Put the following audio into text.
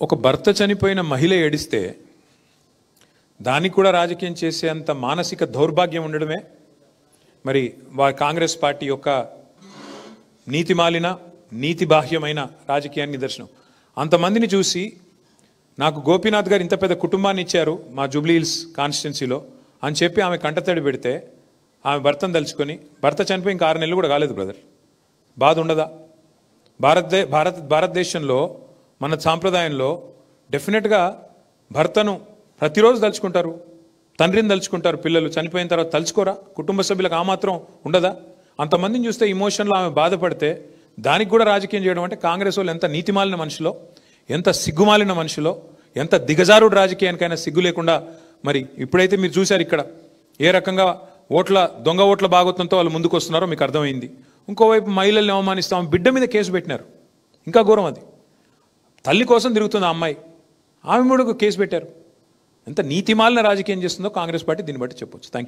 ఒక భర్త చనిపోయిన మహిళ ఏడిస్తే దానికి కూడా రాజకీయం చేసేంత మానసిక దౌర్భాగ్యం ఉండడమే మరి కాంగ్రెస్ పార్టీ యొక్క నీతిమాలిన నీతిబాహ్యమైన రాజకీయానికి నిదర్శనం. అంతమందిని చూసి నాకు గోపీనాథ్ గారు ఇంత పెద్ద కుటుంబాన్ని ఇచ్చారు మా జూబ్లీ హిల్స్ కాన్స్టిట్యున్సీలో అని చెప్పి ఆమె కంటతడి పెడితే ఆమె భర్తను తలుచుకొని, భర్త చనిపోయి ఇంకా 6 నెలలు కూడా కాలేదు బ్రదర్, బాధ ఉండదా? భారతదేశంలో మన సాంప్రదాయంలో డెఫినెట్గా భర్తను ప్రతిరోజు తలుచుకుంటారు, తండ్రిని తలుచుకుంటారు, పిల్లలు చనిపోయిన తర్వాత తలుచుకోరా? కుటుంబ సభ్యులకు ఆ మాత్రం ఉండదా? అంతమందిని చూస్తే ఇమోషన్లో ఆమె బాధపడితే దానికి కూడా రాజకీయం చేయడం అంటే కాంగ్రెస్ వాళ్ళు ఎంత నీతిమాలిన మనుషులో, ఎంత సిగ్గుమాలిన మనుషులో, ఎంత దిగజారుడు రాజకీయానికైనా సిగ్గు లేకుండా మరి ఇప్పుడైతే మీరు చూశారు ఇక్కడ ఏ రకంగా దొంగ ఓట్ల భాగోత్వంతో వాళ్ళు ముందుకు వస్తున్నారో మీకు అర్థమైంది. ఇంకోవైపు మహిళల్ని అవమానిస్తాం, బిడ్డ మీద కేసు పెట్టినారు, ఇంకా ఘోరం అది. తల్లి కోసం తిరుగుతుంది ఆ అమ్మాయి, ఆమె కూడా కేసు పెట్టారు. ఎంత నీతిమాలిన రాజకీయం చేస్తుందో కాంగ్రెస్ పార్టీ దీన్ని బట్టి చెప్పొచ్చు. Thank you.